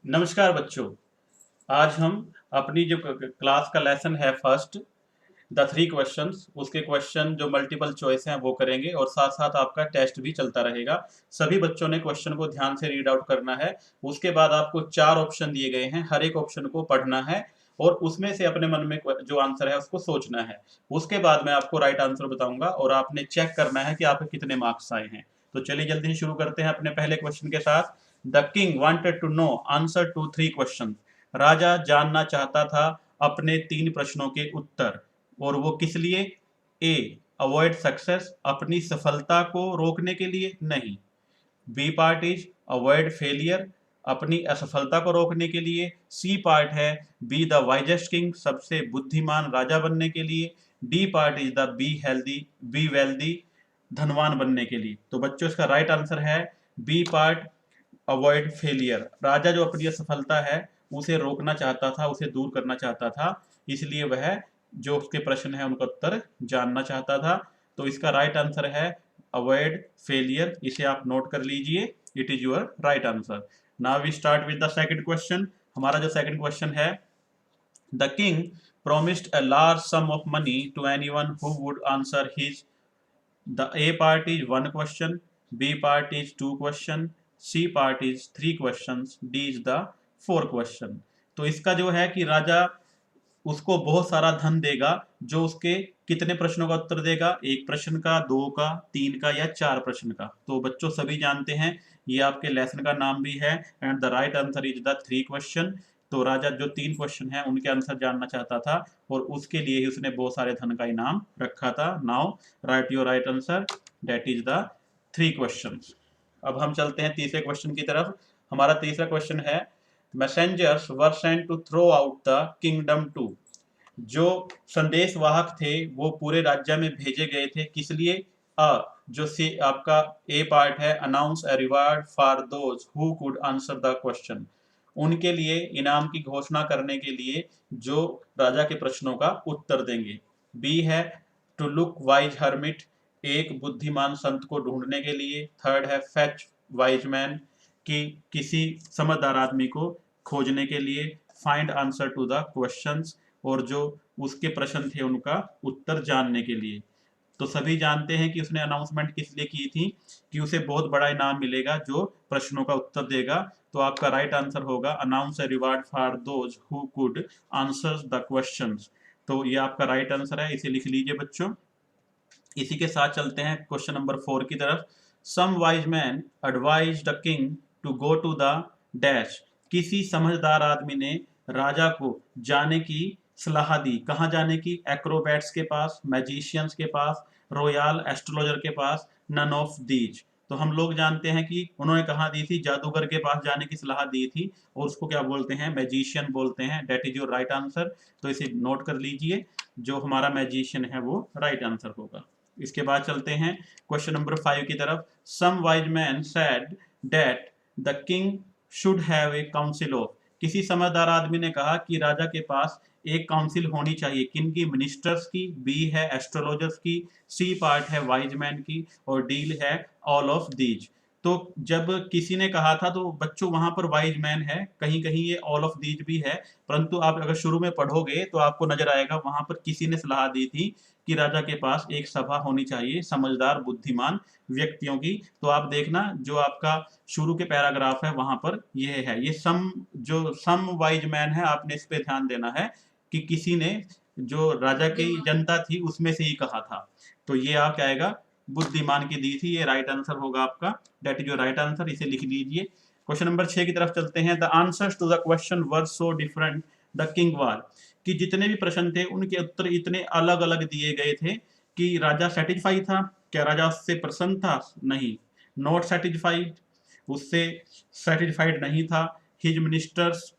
नमस्कार बच्चों। आज हम अपनी जो क्लास का लेसन है फर्स्ट द थ्री क्वेश्चंस, उसके क्वेश्चन जो मल्टीपल चॉइस हैं वो करेंगे और साथ साथ आपका टेस्ट भी चलता रहेगा। सभी बच्चों ने क्वेश्चन को ध्यान से रीड आउट करना है। उसके बाद आपको चार ऑप्शन दिए गए हैं, हर एक ऑप्शन को पढ़ना है और उसमें से अपने मन में जो आंसर है उसको सोचना है। उसके बाद मैं आपको राइट आंसर बताऊंगा और आपने चेक करना है कि आपके कितने मार्क्स आए हैं। तो चलिए जल्दी से शुरू करते हैं अपने पहले क्वेश्चन के साथ। The king wanted to know answer to three question. राजा जानना चाहता था अपने तीन प्रश्नों के उत्तर। और वो किस लिए? ए, अवॉइड सक्सेस, अपनी सफलता को रोकने के लिए नहीं। B part is avoid failure, अपनी असफलता को रोकने के लिए। सी पार्ट है बी द वाइजेस्ट किंग, सबसे बुद्धिमान राजा बनने के लिए। D part is the be wealthy, धनवान बनने के लिए। तो बच्चों इसका राइट आंसर है बी पार्ट, अवॉइड फेलियर। राजा जो अपनी असफलता है उसे रोकना चाहता था, उसे दूर करना चाहता था, इसलिए वह जो उसके प्रश्न है उनका उत्तर जानना चाहता था। तो इसका राइट आंसर है अवॉइड फेलियर। इसे आप नोट कर लीजिए, it is your right answer. Now we start with the second question. हमारा जो सेकंड क्वेश्चन है, the king promised a large sum of money to anyone who would answer his. The A part is one question, B part is two question, C part is three questions, D is the four question. तो इसका जो है कि राजा उसको बहुत सारा धन देगा जो उसके कितने प्रश्नों का उत्तर देगा, एक प्रश्न का, दो का, तीन का या चार प्रश्न का। तो बच्चों सभी जानते हैं ये आपके लेसन का नाम भी है and the right answer is the three question. तो राजा जो तीन क्वेश्चन है उनके आंसर जानना चाहता था और उसके लिए ही उसने बहुत सारे धन का इनाम रखा था। Now right your right answer, that is the three question. अब हम चलते हैं तीसरे क्वेश्चन की तरफ। हमारा तीसरा क्वेश्चन है, messengers were sent to throughout the kingdom to. जो संदेशवाहक थे वो पूरे राज्य में भेजे गए थे, किस लिए? जो सी आपका ए पार्ट है, announce a reward for those who could answer the question, उनके लिए इनाम की घोषणा करने के लिए जो राजा के प्रश्नों का उत्तर देंगे। बी है टू लुक वाइज हर्मिट, एक बुद्धिमान संत को ढूंढने के लिए। थर्ड है फेच वाइज मैन, कि किसी समझदार आदमी को खोजने के लिए। Find answer to the questions, और जो उसके प्रश्न थे उनका उत्तर जानने के लिए। तो सभी जानते हैं कि उसने अनाउंसमेंट किस लिए की थी, कि उसे बहुत बड़ा इनाम मिलेगा जो प्रश्नों का उत्तर देगा। तो आपका राइट आंसर होगा announce a reward for those who could answer the questions. तो ये आपका राइट आंसर है, इसे लिख लीजिए बच्चों। इसी के साथ चलते हैं क्वेश्चन नंबर 4 की तरफ। Some wise man advise the king to go to the dash, किसी समझदार आदमी ने राजा को जाने की सलाह दी। कहाँ जाने की? एक्रोबैट्स के पास, मैजिशियंस के पास, रॉयल एस्ट्रोलॉजर के पास, नन ऑफ दीज। तो हम लोग जानते हैं कि उन्होंने कहाँ दी थी, जादूगर के पास जाने की सलाह दी थी और उसको क्या बोलते हैं? मैजिशियन बोलते हैं। That is your right answer. तो इसे नोट कर लीजिए, जो हमारा मैजिशियन है वो राइट आंसर होगा। इसके बाद चलते हैं क्वेश्चन नंबर 5 की तरफ। Some wise man said that the king should have a council of, किसी समझदार आदमी ने कहा कि राजा के पास एक काउंसिल होनी चाहिए। किन की? मिनिस्टर्स की। बी है एस्ट्रोलॉजर्स की। सी पार्ट है वाइज मैन की और डी है ऑल ऑफ दीज। तो जब किसी ने कहा था तो बच्चों वहां पर वाइज मैन है, कहीं कहीं ये ऑल ऑफ दीज भी है, परंतु आप अगर शुरू में पढ़ोगे तो आपको नजर आएगा वहां पर किसी ने सलाह दी थी कि राजा के पास एक सभा होनी चाहिए समझदार बुद्धिमान व्यक्तियों की। तो आप देखना जो आपका शुरू के पैराग्राफ है वहां पर यह है, ये सम वाइज मैन है, आपने इस पे ध्यान देना है कि किसी ने जो राजा की जनता थी उसमें से ही कहा था। तो ये आप क्या आएगा? बुद्धिमान की दी थी, ये राइट आंसर होगा आपका। That is your right answer, इसे लिख लीजिए। क्वेश्चन नंबर 6 की तरफ चलते हैं। The answers to the question were so different the king was, कि जितने भी प्रश्न थे उनके उत्तर इतने अलग अलग दिए गए थे कि राजा सेटिस्फाई था? क्या राजा उससे प्रसन्न था? नहीं। नॉट सेटिस्फाइड, उससे सेटिस्फाइड नहीं था। हिज मिनिस्टर्स,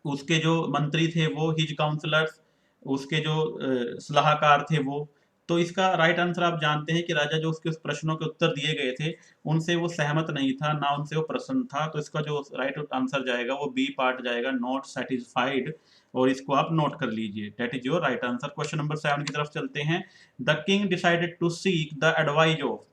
उसके जो मंत्री थे वो। हिज काउंसलर्स, उसके जो सलाहकार थे वो। तो इसका राइट आंसर आप जानते हैं कि राजा जो उसके उस प्रश्नों के उत्तर दिए गए थे उनसे वो सहमत नहीं था, ना उनसे वो प्रसन्न था। तो इसका जो राइट आंसर जाएगा वो बी पार्ट जाएगा, नॉट सेटिस्फाइड। और इसको आप नोट कर लीजिए, that is your right answer. Question number 7 की तरफ चलते हैं। The king decided to seek the advice of,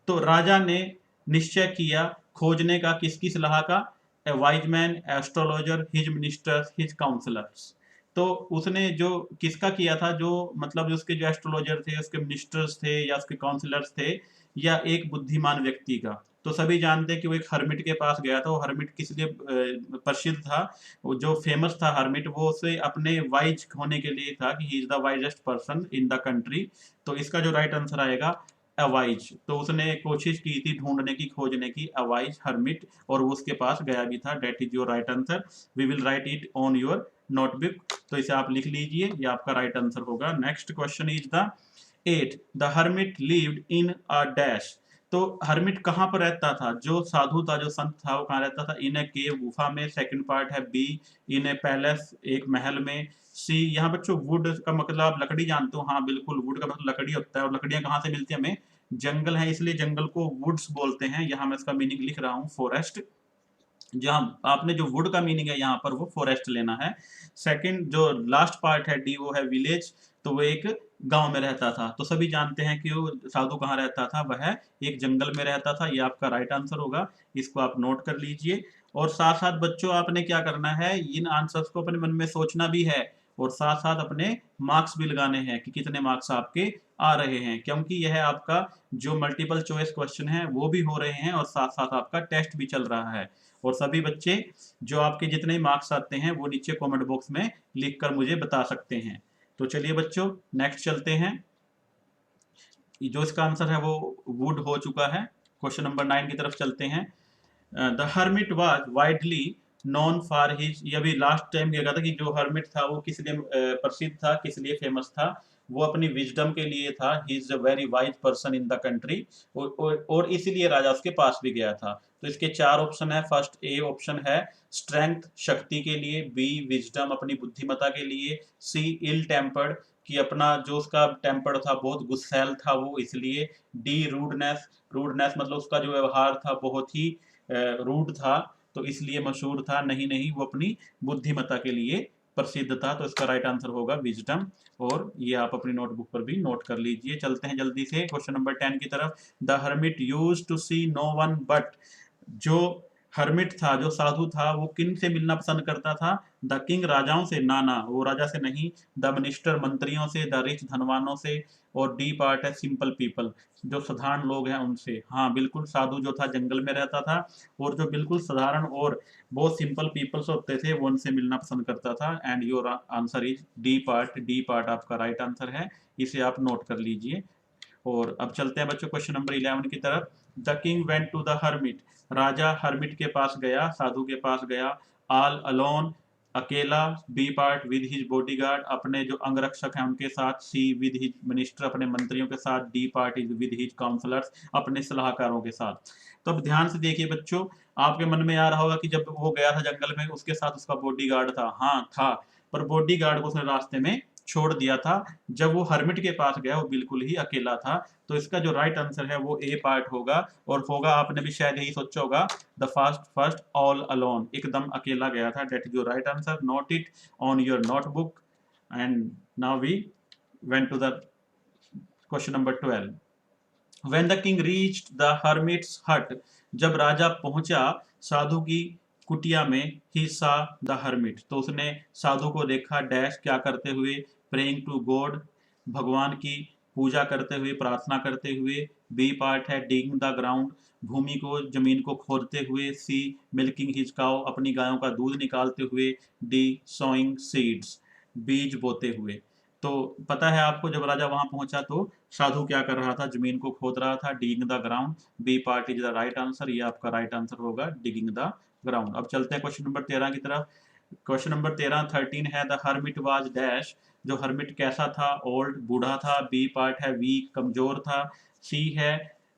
तो राजा ने निश्चय किया खोजने का, किसकी सलाह का? A wise man, astrologer, his ministers, his counsellors. तो उसने जो किसका किया था, जो मतलब उसके जो एस्ट्रोलॉजर थे, उसके मिनिस्टर्स थे या उसके काउंसलर्स थे, या एक बुद्धिमान व्यक्ति का। तो सभी जानते हैं कि वो एक हर्मिट के पास गया था। वो हर्मिट किस लिए प्रसिद्ध था, वो जो फेमस था हर्मिट, वो उसे अपने वाइज होने के लिए था कि he is the wisest person in the country. तो इसका जो राइट आंसर आएगा अवाइज। तो उसने कोशिश की थी ढूंढने की, खोजने की, अवाइज हर्मिट, और वो उसके पास गया भी था। That is your right answer. We will write it on your notebook. तो इसे आप लिख लीजिए, ये आपका राइट आंसर होगा। Next question is the 8, the hermit lived in a dash. तो हर्मिट कहाँ पर रहता था, जो साधु था, जो संत था, वो कहाँ रहता था? इन ए केव, गुफा में। सेकंड पार्ट है बी, इन ए पैलेस, एक महल में। सी, यहाँ बच्चों वुड का मतलब आप लकड़ी जानते हो, हाँ बिल्कुल, वुड का मतलब लकड़ी होता है, और लकड़ियां कहाँ से मिलती है हमें? जंगल है, इसलिए जंगल को वुड्स बोलते हैं। यहाँ मैं इसका मीनिंग लिख रहा हूँ, फॉरेस्ट। जहाँ आपने जो वुड का मीनिंग है यहाँ पर, वो फॉरेस्ट लेना है। सेकंड जो लास्ट पार्ट है डी, वो है विलेज। तो वो एक गांव में रहता था। तो सभी जानते हैं कि वो साधु कहाँ रहता था, वह एक जंगल में रहता था। ये आपका राइट आंसर होगा, इसको आप नोट कर लीजिए। और साथ साथ बच्चों आपने क्या करना है, इन आंसर्स को अपने मन में सोचना भी है, और साथ साथ अपने मार्क्स भी लगाने हैं कि कितने मार्क्स आपके आ रहे हैं, क्योंकि यह आपका जो मल्टीपल चॉइस क्वेश्चन है वो भी हो रहे हैं, और साथ साथ आपका टेस्ट भी चल रहा है। और सभी बच्चे जो आपके जितने मार्क्स आते हैं वो नीचे कमेंट बॉक्स में लिखकर मुझे बता सकते हैं। तो चलिए बच्चों, नेक्स्ट चलते हैं। जो इसका आंसर है वो वुड हो चुका है। क्वेश्चन नंबर 9 की तरफ चलते हैं। The hermit was widely non for his, ये अभी लास्ट टाइम क्या था कि जो हर्मिट था वो किस लिए प्रसिद्ध था, किस लिए फेमस था? वो अपनी विजडम के लिए था। He is a very wise person in the country. और इसीलिए राजा उसके पास भी गया था। तो इसके चार ऑप्शन है। फर्स्ट ए ऑप्शन है स्ट्रेंथ, शक्ति के लिए। बी विजडम, अपनी बुद्धिमता के लिए। सी इल टेम्पर्ड, कि अपना जो उसका टेम्पर था, बहुत गुस्सैल था वो, इसलिए। डी रूडनेस, रूडनेस मतलब उसका जो व्यवहार था बहुत ही रूड था, तो इसलिए मशहूर था। नहीं नहीं, वो अपनी बुद्धिमत्ता के लिए प्रसिद्ध था। तो इसका राइट आंसर होगा विजडम, और ये आप अपनी नोटबुक पर भी नोट कर लीजिए। चलते हैं जल्दी से क्वेश्चन नंबर 10 की तरफ। The hermit used to see no one but, जो हर्मिट था, जो साधु था, वो किन से मिलना पसंद करता था? द किंग, राजाओं से? ना ना, वो राजा से नहीं। द मिनिस्टर, मंत्रियों से। द रिच, धनवानों से। और डी पार्ट है सिंपल पीपल, जो साधारण लोग हैं उनसे। हाँ बिल्कुल, साधु जो था जंगल में रहता था, और जो बिल्कुल साधारण और बहुत सिंपल पीपल्स होते थे वो उनसे मिलना पसंद करता था। And your answer is D part. D part आपका राइट आंसर है, इसे आप नोट कर लीजिए। और अब चलते हैं बच्चों क्वेश्चन नंबर 11 की तरफ। The king went to the hermit, राजा हर्मिट के पास गया, साधु के पास गया। ऑल अलोन, अकेला। B part with his bodyguard, अपने जो अंगरक्षक हैं उनके साथ। सी विद हिज मिनिस्टर, अपने मंत्रियों के साथ। D part is with his counsellors, अपने सलाहकारों के साथ। तो अब ध्यान से देखिए बच्चों, आपके मन में आ रहा होगा कि जब वो गया था जंगल में, उसके साथ उसका बॉडीगार्ड था। हाँ था, पर बॉडीगार्ड को उसने रास्ते में छोड़ दिया था। जब वो हर्मिट के पास गया वो बिल्कुल ही अकेला था। तो इसका जो राइट आंसर है वो ए पार्ट होगा। और होगा, आपने भी शायद यही सोचा होगा, the first first all alone, एकदम अकेला गया था। That is your right answer, note it on your notebook. And now we went to the question number 12। When the king reached the hermit's hut, जब राजा पहुंचा साधु की कुटिया में। ही सा द हर्मिट, तो उसने साधु को देखा। डैश, क्या करते हुए? प्रेइंग टू गॉड, भगवान की पूजा करते हुए, प्रार्थना करते हुए। बी पार्ट है डिगिंग द ग्राउंड, भूमि को, जमीन को खोदते हुए। सी मिल्किंग हिज काउ, अपनी गायों का दूध निकालते हुए। डी सोइंग सीड्स, बीज बोते हुए। तो पता है आपको, जब राजा वहां पहुंचा तो साधु क्या कर रहा था? जमीन को खोद रहा था, digging the ground. B part is the right answer, ये आपका राइट आंसर होगा, डिगिंग द ग्राउंड। अब चलते हैं क्वेश्चन नंबर 13 की तरफ। क्वेश्चन नंबर 13 है द हर्मिट वाज डैश, जो हर्मिट कैसा था? ओल्ड, बूढ़ा था। बी पार्ट है वीक, कमजोर था। सी है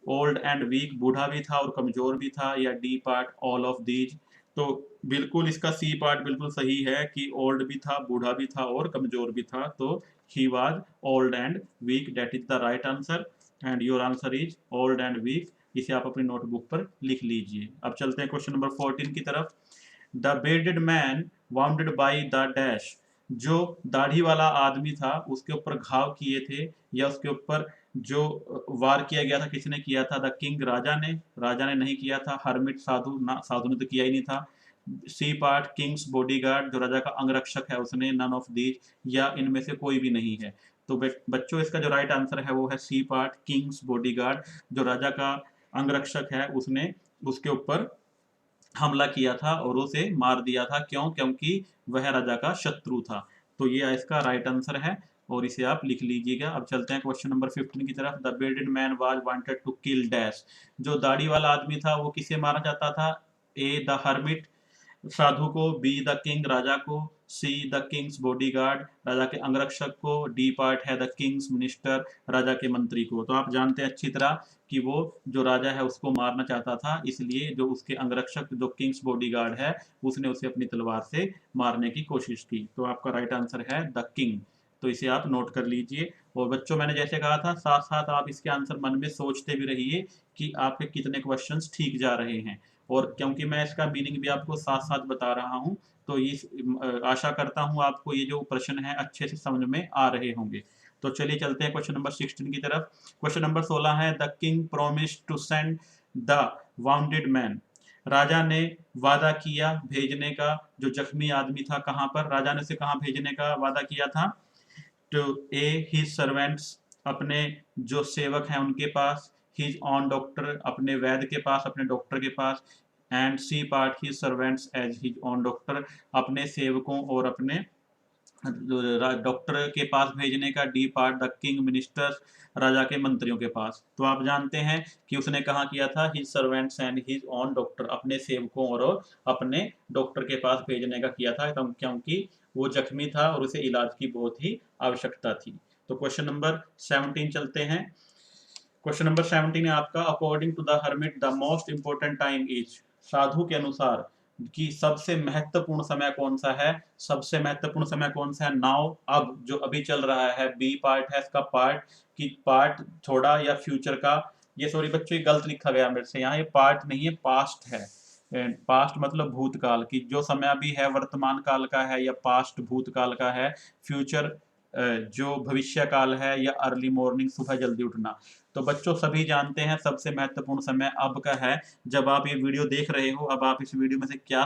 ओल्ड एंड वीक, बूढ़ा भी था और कमजोर भी था। या D part all of these? तो बिल्कुल इसका सी पार्ट बिल्कुल सही है कि ओल्ड भी था, बूढ़ा भी था और कमजोर भी था। तो he was old and weak, that is the right answer. And your answer is old and weak, इसे आप अपनी नोटबुक पर लिख लीजिए। अब चलते हैं क्वेश्चन नंबर 14 की तरफ। The bearded man bounded by the dash, जो दाढ़ी वाला आदमी था उसके ऊपर घाव किए थे, या उसके ऊपर जो वार किया गया था, किसने किया था? द किंग, राजा ने। राजा ने नहीं किया था। हर्मिट, साधु ना, साधु ने तो किया ही नहीं था। सी पार्ट किंग्स बॉडीगार्ड, जो राजा का अंगरक्षक है उसने, नन ऑफ दीज, या इनमें से कोई भी नहीं है। तो बच्चों इसका जो राइट आंसर है वो है सी पार्ट किंग्स बॉडीगार्ड, जो राजा का अंगरक्षक है उसने उसके ऊपर हमला किया था और उसे मार दिया था। क्यों? क्योंकि वह राजा का शत्रु था। तो ये इसका राइट आंसर है और इसे आप लिख लीजिएगा। अब चलते हैं क्वेश्चन नंबर 15 की तरफ। The bearded man was wanted to kill dash, जो दाढ़ी वाला आदमी था वो किसे मारना चाहता था? ए द हर्मिट, साधु को, बी द किंग, राजा को, सी द किंग्स बॉडीगार्ड, राजा के अंगरक्षक को, डी पार्ट है द किंग्स मिनिस्टर, राजा के मंत्री को। तो आप जानते हैं अच्छी तरह कि वो जो राजा है उसको मारना चाहता था, इसलिए जो उसके अंगरक्षक जो किंग्स बॉडीगार्ड है उसने उसे अपनी तलवार से मारने की कोशिश की। तो आपका राइट आंसर है द किंग। तो इसे आप नोट कर लीजिए। और बच्चों मैंने जैसे कहा था, साथ साथ आप इसके आंसर मन में सोचते भी रहिए कि आपके कितने क्वेश्चंस ठीक जा रहे हैं। और क्योंकि मैं इसका मीनिंग भी आपको साथ साथ बता रहा हूँ, तो इस आशा करता हूँ आपको ये जो प्रश्न है अच्छे से समझ में आ रहे होंगे। तो चलिए चलते हैं क्वेश्चन नंबर 16 की तरफ। क्वेश्चन नंबर 16 है, the king promise to send the wounded man, राजा ने वादा किया भेजने का जो जख्मी आदमी था। कहाँ पर? राजा ने उसे कहाँ भेजने का वादा किया था? टू ए हिज सर्वेंट्स, अपने जो सेवक हैं उनके पास, हिज ऑन डॉक्टर, अपने वैद्य के पास, अपने डॉक्टर के पास, and C part his servants as his own doctor, अपने सेवकों और अपने डॉक्टर के पास भेजने का। D part the king ministers, राजा के मंत्रियों के पास। तो आप जानते हैं कि उसने कहा किया था his servants and his own doctor, अपने सेवकों और अपने डॉक्टर के पास भेजने का किया था, क्योंकि वो जख्मी था और उसे इलाज की बहुत ही आवश्यकता थी। तो क्वेश्चन नंबर 17 चलते हैं। क्वेश्चन नंबर 17 है आपका, according to the hermit the most important time is, साधु के अनुसार कि सबसे महत्वपूर्ण समय कौन सा है? सबसे महत्वपूर्ण समय कौन सा है? नाउ, अब, जो अभी चल रहा है। बी पार्ट है इसका पार्ट, कि पार्ट थोड़ा, या फ्यूचर का। ये सॉरी बच्चों, ये गलत लिखा गया मेरे से यहाँ, ये पार्ट नहीं है, पास्ट है। पास्ट मतलब भूतकाल की, जो समय अभी है वर्तमान काल का है या पास्ट भूतकाल का है। फ्यूचर जो भविष्य काल है, या अर्ली मॉर्निंग सुबह जल्दी उठना। तो बच्चों सभी जानते हैं सबसे महत्वपूर्ण समय अब का है। जब आप ये वीडियो देख रहे हो, अब आप इस वीडियो में से क्या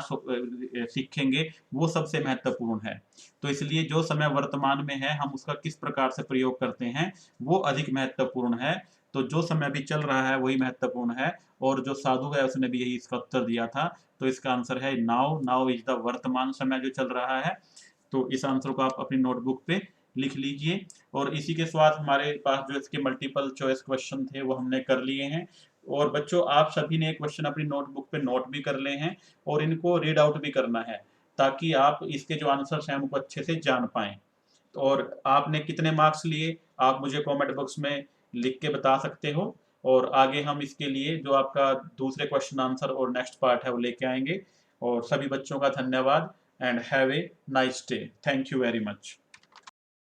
सीखेंगे वो सबसे महत्वपूर्ण है। तो इसलिए जो समय वर्तमान में है हम उसका किस प्रकार से प्रयोग करते हैं वो अधिक महत्वपूर्ण है। तो जो समय अभी चल रहा है वही महत्वपूर्ण है। और जो साधु है उसने भी यही इसका उत्तर दिया था। तो इसका आंसर है नाउ। नाउ इज द वर्तमान समय जो चल रहा है। तो इस आंसर को आप अपनी नोटबुक पे लिख लीजिए। और इसी के साथ हमारे पास जो इसके मल्टीपल चॉइस क्वेश्चन थे वो हमने कर लिए हैं। और बच्चों आप सभी ने क्वेश्चन अपनी नोटबुक पे नोट भी कर ले हैं और इनको रीड आउट भी करना है, ताकि आप इसके जो आंसर्स हैं उनको अच्छे से जान पाएं। और आपने कितने मार्क्स लिए आप मुझे कमेंट बॉक्स में लिख के बता सकते हो। और आगे हम इसके लिए जो आपका दूसरे क्वेश्चन आंसर और नेक्स्ट पार्ट है वो लेके आएंगे। और सभी बच्चों का धन्यवाद and have a nice day. Thank you very much.